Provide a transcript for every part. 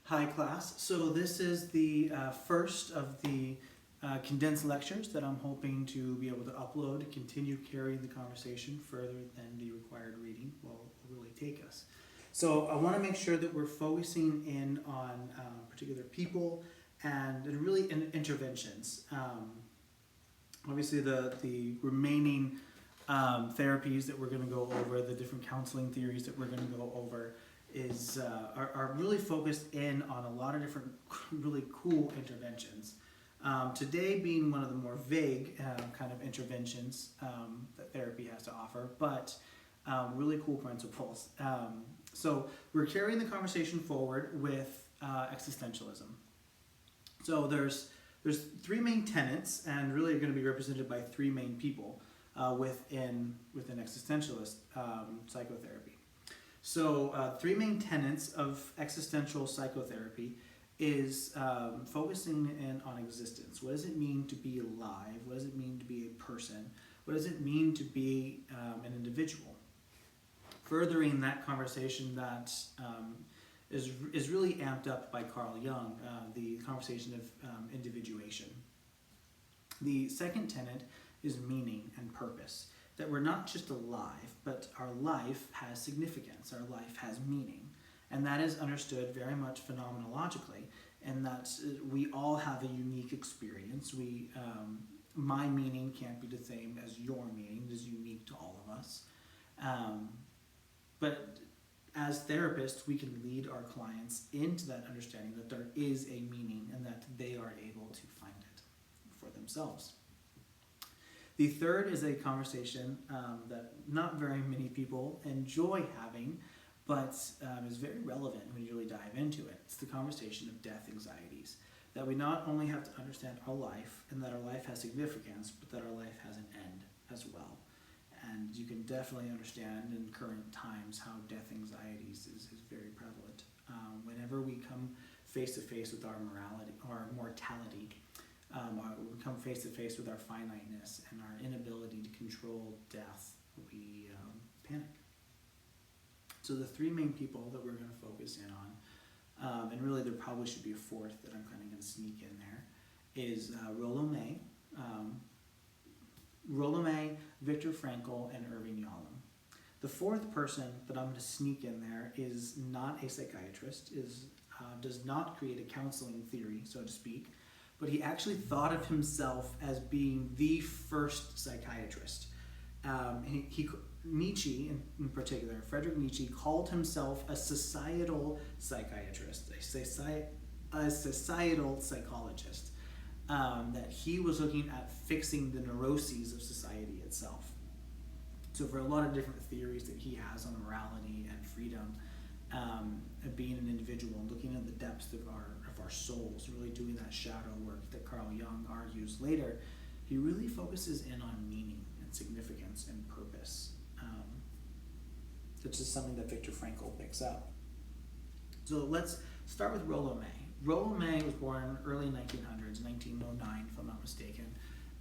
Hi class. So this is the first of the condensed lectures that I'm hoping to be able to upload to continue carrying the conversation further than the required reading will really take us. So I want to make sure that we're focusing in on particular people and really interventions. Obviously the remaining therapies that we're going to go over, the different counseling theories that we're going to go over, are really focused in on a lot of different really cool interventions. Today being one of the more vague kind of interventions that therapy has to offer, but really cool principles. So we're carrying the conversation forward with existentialism. So there's three main tenets, and really are going to be represented by three main people within existentialist psychotherapy. So three main tenets of existential psychotherapy is focusing in on existence. What does it mean to be alive? What does it mean to be a person? What does it mean to be an individual? Furthering that conversation that is really amped up by Carl Jung, the conversation of individuation. The second tenet is meaning and purpose. That we're not just alive, but our life has significance, our life has meaning. And that is understood very much phenomenologically, and that we all have a unique experience. My meaning can't be the same as your meaning. It is unique to all of us. But as therapists, we can lead our clients into that understanding that there is a meaning and that they are able to find it for themselves. The third is a conversation that not very many people enjoy having, but is very relevant when you really dive into it. It's the conversation of death anxieties. That we not only have to understand our life and that our life has significance, but that our life has an end as well. And you can definitely understand in current times how death anxieties is very prevalent. Whenever we come face to face with our mortality, we come face to face with our finiteness and our inability to control death, we panic. So the three main people that we're going to focus in on, and really there probably should be a fourth that I'm kind of going to sneak in there, is Rollo May, Viktor Frankl, and Irving Yalom. The fourth person that I'm going to sneak in there is not a psychiatrist, does not create a counseling theory, so to speak, but he actually thought of himself as being the first psychiatrist. Nietzsche, in particular, Friedrich Nietzsche, called himself a societal psychiatrist, a societal psychologist, that he was looking at fixing the neuroses of society itself. So for a lot of different theories that he has on morality and freedom, being an individual and looking at the depths of our souls, really doing that shadow work that Carl Jung argues later, he really focuses in on meaning and significance and purpose. Which is something that Viktor Frankl picks up. So let's start with Rollo May. Rollo May was born early 1900s, 1909 if I'm not mistaken,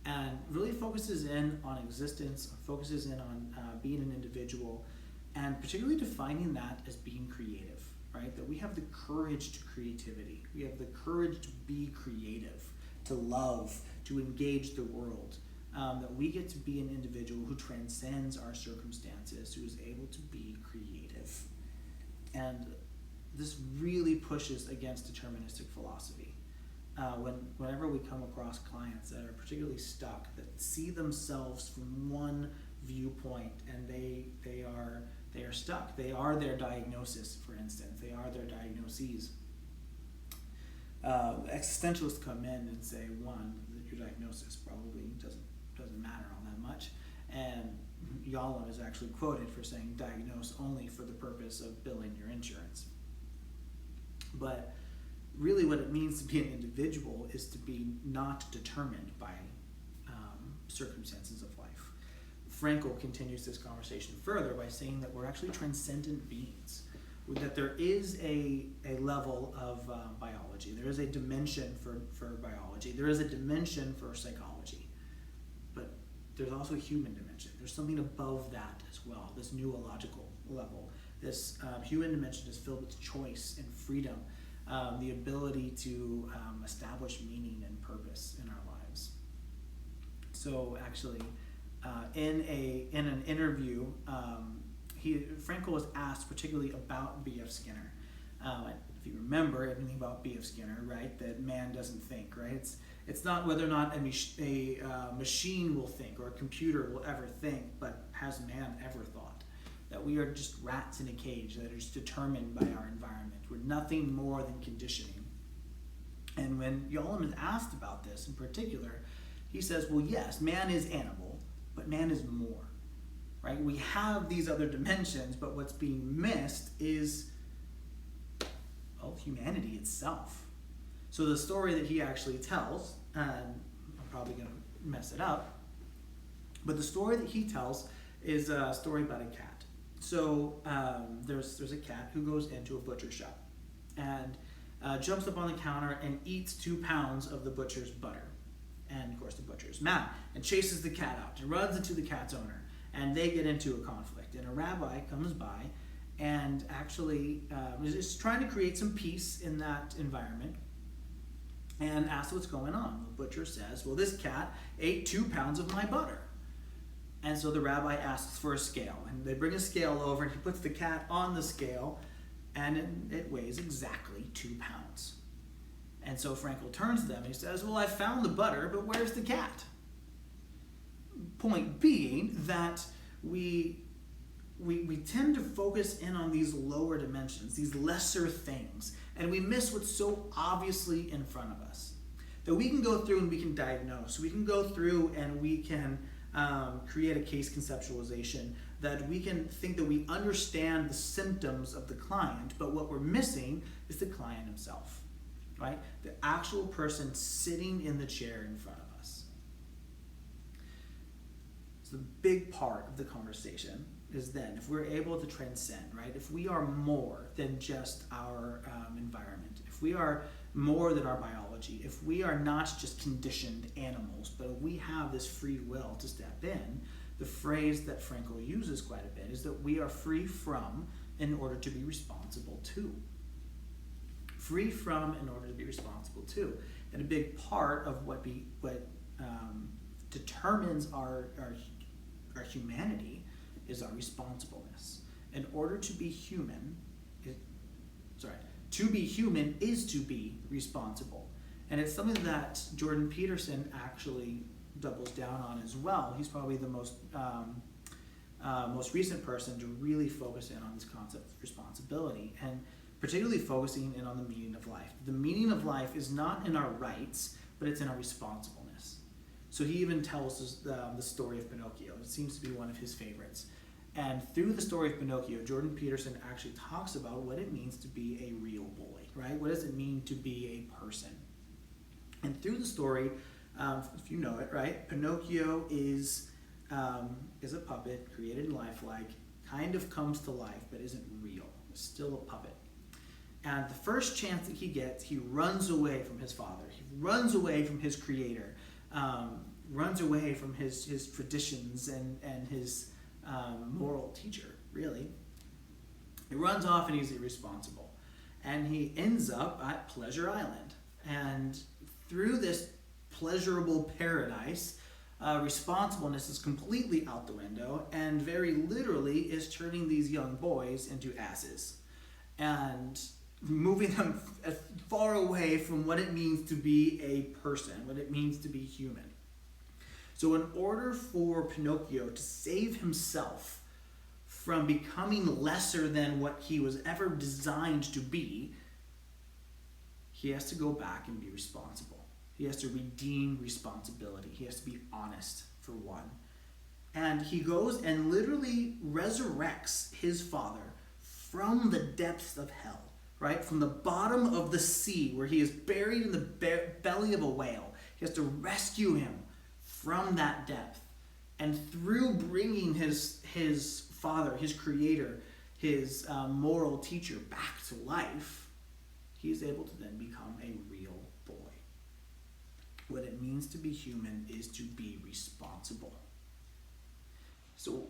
and really focuses in on existence, focuses in on being an individual, and particularly defining that as being creative, right? That we have the courage to creativity. We have the courage to be creative, to love, to engage the world. That we get to be an individual who transcends our circumstances, who is able to be creative. And this really pushes against deterministic philosophy. Whenever we come across clients that are particularly stuck, that see themselves from one viewpoint and they are stuck. They are their diagnosis, for instance. They are their diagnoses. Existentialists come in and say, one, that your diagnosis probably doesn't matter all that much. And Yalom is actually quoted for saying, diagnose only for the purpose of billing your insurance. But really what it means to be an individual is to be not determined by circumstances of life. Frankl continues this conversation further by saying that we're actually transcendent beings, that there is a level of biology, there is a dimension for biology, there is a dimension for psychology, but there's also a human dimension. There's something above that as well, this neurological level. This human dimension is filled with choice and freedom, the ability to establish meaning and purpose in our lives. So actually, in an interview, Frankl was asked particularly about B.F. Skinner. If you remember anything about B.F. Skinner, right, that man doesn't think, right? It's not whether or not a machine will think or a computer will ever think, but has man ever thought? That we are just rats in a cage that are just determined by our environment. We're nothing more than conditioning. And when Yolom is asked about this in particular, he says, well, yes, man is animal, but man is more, right? We have these other dimensions, but what's being missed is, well, humanity itself. So the story that he actually tells, and I'm probably going to mess it up, but the story that he tells is a story about a cat. So there's a cat who goes into a butcher shop and jumps up on the counter and eats 2 pounds of the butcher's butter. And of course the butcher is mad and chases the cat out and runs into the cat's owner. And they get into a conflict. And a rabbi comes by and actually is trying to create some peace in that environment and asks what's going on. The butcher says, well, this cat ate 2 pounds of my butter. And so the rabbi asks for a scale. And they bring a scale over and he puts the cat on the scale and it weighs exactly 2 pounds. And so Frankl turns to them and he says, well, I found the butter, but where's the cat? Point being that we tend to focus in on these lower dimensions, these lesser things, and we miss what's so obviously in front of us. That we can go through and we can diagnose, we can go through and we can create a case conceptualization, that we can think that we understand the symptoms of the client, but what we're missing is the client himself, right? The actual person sitting in the chair in front of us. So the big part of the conversation is then, if we're able to transcend, right? If we are more than just our environment, if we are more than our biology, if we are not just conditioned animals, but we have this free will to step in, the phrase that Frankl uses quite a bit is that we are free from in order to be responsible to. Free from in order to be responsible to. And a big part of what determines our humanity is our responsibleness. In order to be human, to be human is to be responsible. And it's something that Jordan Peterson actually doubles down on as well. He's probably the most recent person to really focus in on this concept of responsibility, and particularly focusing in on the meaning of life. The meaning of life is not in our rights, but it's in our responsibleness. So he even tells us the story of Pinocchio. It seems to be one of his favorites. And through the story of Pinocchio, Jordan Peterson actually talks about what it means to be a real boy, right? What does it mean to be a person? And through the story, if you know it, right, Pinocchio is a puppet created lifelike, kind of comes to life, but isn't real. It's still a puppet. And the first chance that he gets, he runs away from his father. He runs away from his creator, runs away from his traditions and his moral teacher, really. He runs off and he's irresponsible. And he ends up at Pleasure Island. And through this pleasurable paradise, responsibleness is completely out the window and very literally is turning these young boys into asses and moving them as far away from what it means to be a person, what it means to be human. So in order for Pinocchio to save himself from becoming lesser than what he was ever designed to be, he has to go back and be responsible. He has to redeem responsibility. He has to be honest, for one. And he goes and literally resurrects his father from the depths of hell, right? From the bottom of the sea where he is buried in the belly of a whale. He has to rescue him from that depth. And through bringing his father, his creator, his moral teacher back to life, he is able to then become a real boy. What it means to be human is to be responsible. So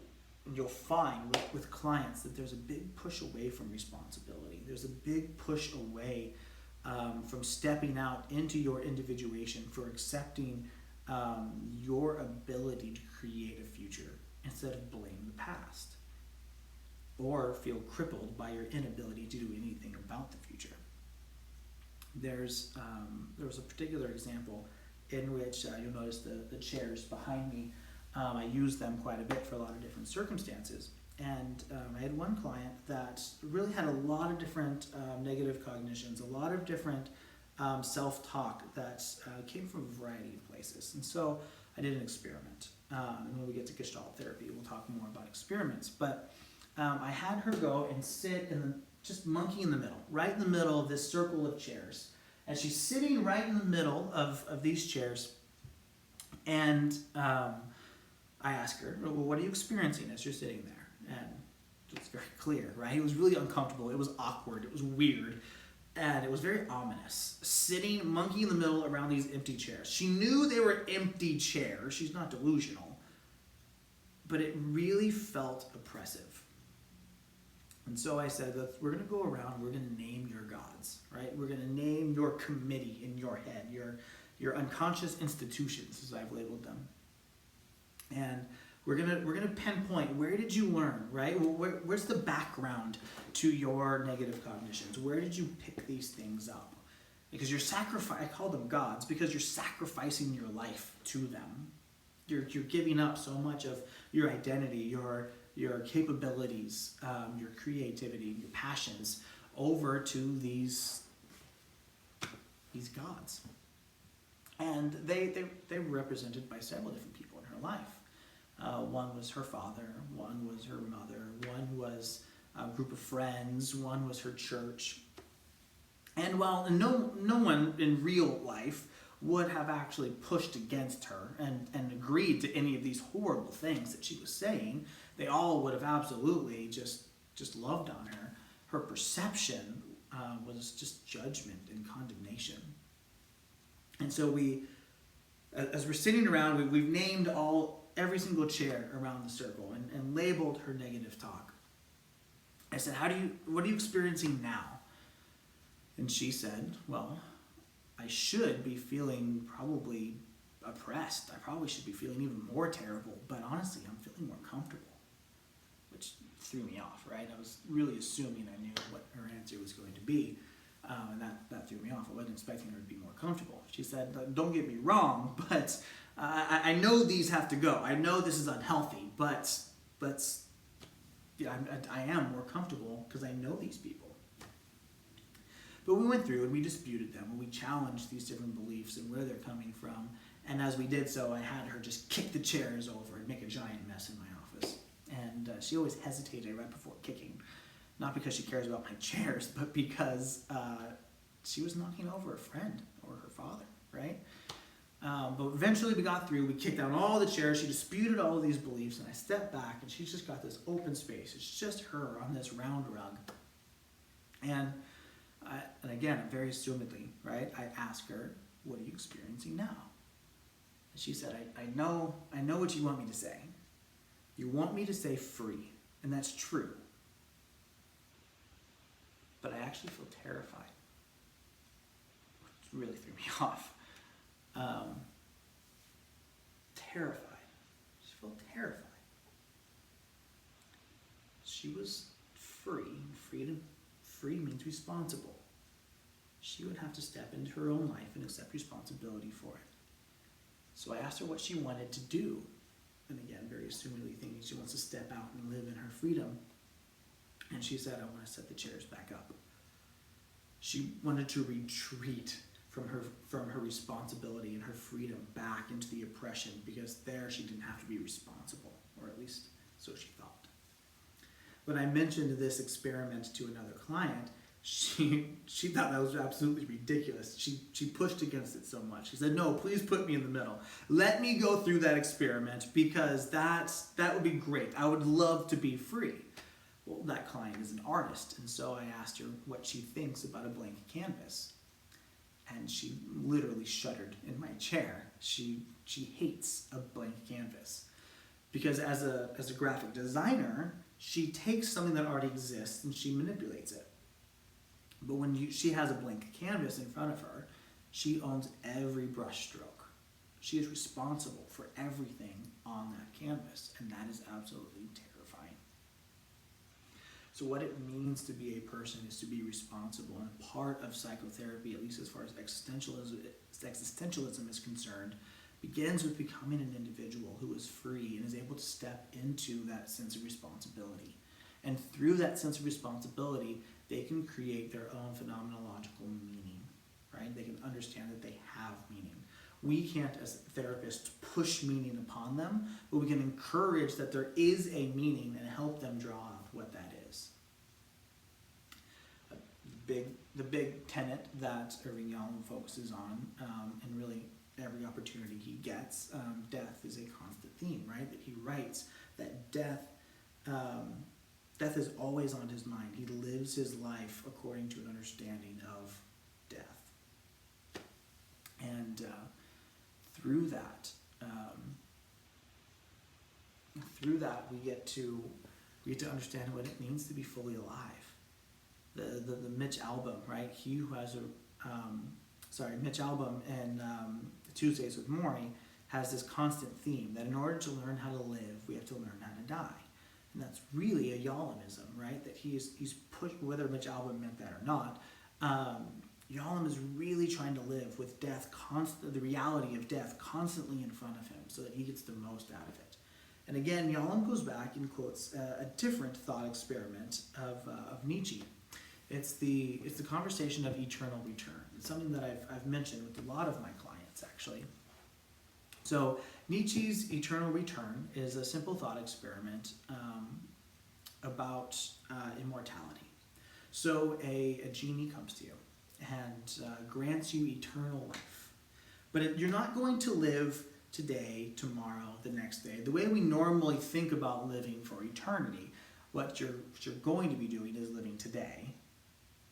you'll find with clients that there's a big push away from responsibility. There's a big push away from stepping out into your individuation, for accepting your ability to create a future instead of blame the past or feel crippled by your inability to do anything about the future. There was a particular example in which you'll notice the chairs behind me. I use them quite a bit for a lot of different circumstances. And I had one client that really had a lot of different negative cognitions, a lot of different self-talk that came from a variety of places. And so I did an experiment. And when we get to Gestalt therapy, we'll talk more about experiments. But I had her go and sit just monkey in the middle, right in the middle of this circle of chairs. And she's sitting right in the middle of these chairs. And I asked her, well, what are you experiencing as you're sitting there? And it's very clear, right? It was really uncomfortable. It was awkward. It was weird. And it was very ominous. Sitting monkey in the middle around these empty chairs. She knew they were empty chairs. She's not delusional. But it really felt oppressive. And so I said, we're going to go around, we're going to name your gods, right? We're going to name your committee in your head, your unconscious institutions, as I've labeled them. And we're gonna pinpoint, where did you learn, right? Where's the background to your negative cognitions? Where did you pick these things up? Because I call them gods because you're sacrificing your life to them. You're giving up so much of your identity, your capabilities, your creativity, your passions over to these gods. And they were represented by several different people in her life. One was her father, one was her mother, one was a group of friends, one was her church. And while no one in real life would have actually pushed against her and agreed to any of these horrible things that she was saying, they all would have absolutely just loved on her. Her perception was just judgment and condemnation. And so as we're sitting around, we've named every single chair around the circle and labeled her negative talk. I said, what are you experiencing now? And she said, well, I should be feeling probably oppressed. I probably should be feeling even more terrible, but honestly, I'm feeling more comfortable, which threw me off, right? I was really assuming I knew what her answer was going to be, and that threw me off. I wasn't expecting her to be more comfortable. She said, don't get me wrong, but I know these have to go. I know this is unhealthy, but yeah, I am more comfortable because I know these people. But we went through and we disputed them and we challenged these different beliefs and where they're coming from. And as we did so, I had her just kick the chairs over and make a giant mess in my office. And she always hesitated right before kicking. Not because she cares about my chairs, but because she was knocking over a friend or her father, right? But eventually we got through, we kicked down all the chairs, she disputed all of these beliefs, and I stepped back and she's just got this open space. It's just her on this round rug. And again, very assumedly, right, I asked her, what are you experiencing now? And she said, I know what you want me to say. You want me to say free, and that's true. But I actually feel terrified. It really threw me off. Terrified. She felt terrified. She was free. Free means responsible. She would have to step into her own life and accept responsibility for it. So I asked her what she wanted to do. And again, very assumedly thinking she wants to step out and live in her freedom. And she said, I want to set the chairs back up. She wanted to retreat from her responsibility and her freedom back into the oppression, because there she didn't have to be responsible, or at least so she thought. When I mentioned this experiment to another client, she thought that was absolutely ridiculous. She pushed against it so much. She said, no, please put me in the middle. Let me go through that experiment, because that would be great. I would love to be free. Well, that client is an artist, and so I asked her what she thinks about a blank canvas. And she literally shuddered in my chair. She hates a blank canvas. Because as a graphic designer, she takes something that already exists and she manipulates it. But when she has a blank canvas in front of her, she owns every brush stroke. She is responsible for everything on that canvas, and that is absolutely terrifying. So what it means to be a person is to be responsible, and part of psychotherapy, at least as far as existentialism is concerned, begins with becoming an individual who is free and is able to step into that sense of responsibility. And through that sense of responsibility, they can create their own phenomenological meaning, right? They can understand that they have meaning. We can't, as therapists, push meaning upon them, but we can encourage that there is a meaning and help them draw out what that is. The big tenet that Irving Yalom focuses on, and really every opportunity he gets, death is a constant theme, right? That he writes that death is always on his mind. He lives his life according to an understanding of death. And through that we get to understand what it means to be fully alive. The Mitch Albom, right? He who has Mitch Albom and Tuesdays with Morrie has this constant theme that in order to learn how to live, we have to learn how to die. And that's really a Yalomism, right? That he's pushed, whether Mitch Albom meant that or not, Yalom is really trying to live with death, the reality of death constantly in front of him so that he gets the most out of it. And again, Yalom goes back and quotes a different thought experiment of Nietzsche. It's the conversation of eternal return. It's something that I've mentioned with a lot of my clients, actually. So Nietzsche's eternal return is a simple thought experiment about immortality. So a genie comes to you and grants you eternal life. But you're not going to live today, tomorrow, the next day. The way we normally think about living for eternity, what you're going to be doing is living today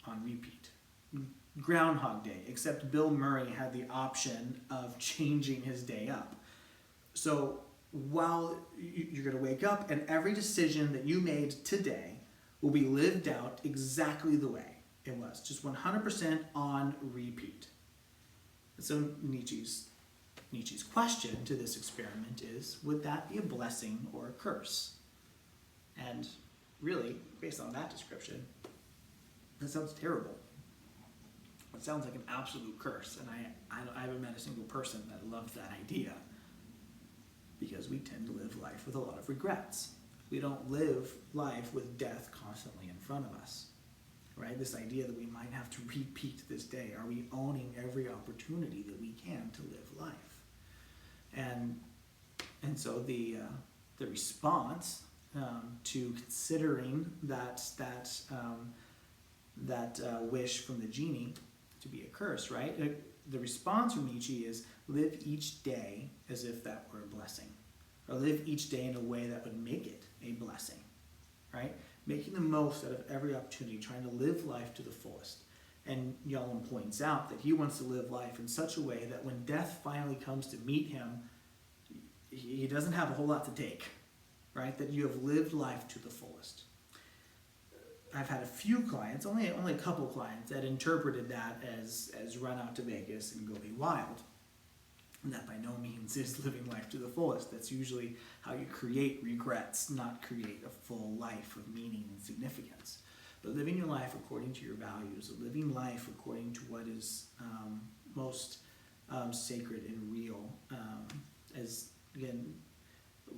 on repeat. Groundhog Day, except Bill Murray had the option of changing his day up. So while you're going to wake up and every decision that you made today will be lived out exactly the way it was, just 100% on repeat. So Nietzsche's question to this experiment is, would that be a blessing or a curse? And really, based on that description, that sounds terrible. It sounds like an absolute curse, and I haven't met a single person that loved that idea, because we tend to live life with a lot of regrets. We don't live life with death constantly in front of us, right? This idea that we might have to repeat this day. Are we owning every opportunity that we can to live life? And so the response to considering that wish from the genie to be a curse, right? The response from Nietzsche is live each day as if that were a blessing, or live each day in a way that would make it a blessing, right? Making the most out of every opportunity, trying to live life to the fullest. And Yalom points out that he wants to live life in such a way that when death finally comes to meet him, he doesn't have a whole lot to take, right? That you have lived life to the fullest. I've had a few clients, only a couple clients, that interpreted that as run out to Vegas and go be wild. And that by no means is living life to the fullest. That's usually how you create regrets, not create a full life of meaning and significance. But living your life according to your values, living life according to what is most sacred and real, as again,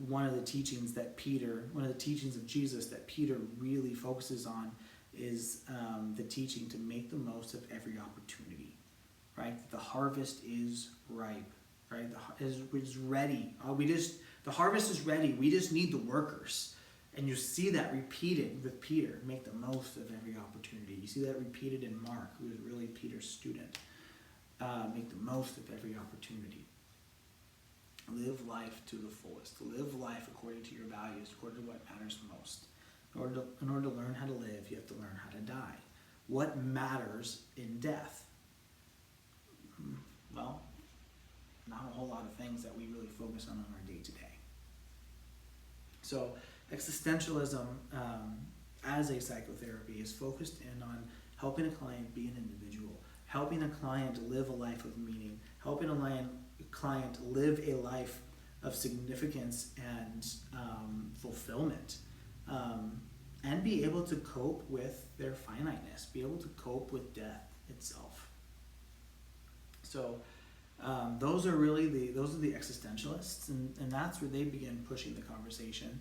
one of the teachings of Jesus that Peter really focuses on is the teaching to make the most of every opportunity, right? The harvest is ripe, right? Is ready. The harvest is ready. We just need the workers. And you see that repeated with Peter, make the most of every opportunity. You see that repeated in Mark, who is really Peter's student. Make the most of every opportunity. Live life to the fullest. Live life according to your values, according to what matters most. In order to learn how to live, you have to learn how to die. What matters in death? Well, not a whole lot of things that we really focus on our day-to-day. So existentialism as a psychotherapy is focused in on helping a client be an individual, helping a client live a life of meaning, helping a client live a life of significance and fulfillment, and be able to cope with their finiteness, be able to cope with death itself. So those are the existentialists, and that's where they begin pushing the conversation.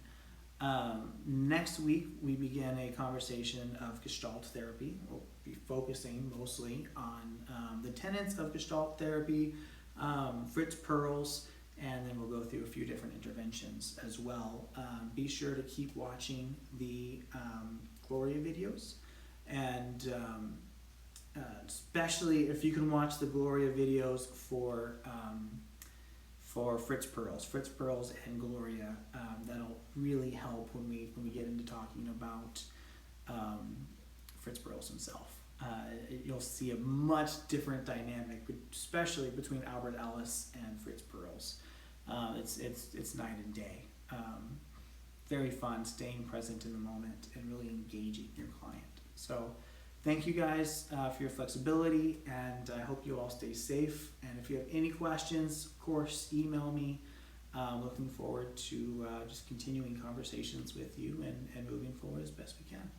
Next week we begin a conversation of Gestalt therapy. We'll be focusing mostly on the tenets of Gestalt therapy, Fritz Perls, and then we'll go through a few different interventions as well. Be sure to keep watching the Gloria videos, and especially if you can watch the Gloria videos for Fritz Perls and Gloria. That'll really help when we get into talking about Fritz Perls himself. You'll see a much different dynamic, especially between Albert Ellis and Fritz Perls. It's night and day. Very fun, staying present in the moment and really engaging your client. So thank you guys for your flexibility, and I hope you all stay safe. And if you have any questions, of course, email me. Looking forward to just continuing conversations with you and moving forward as best we can.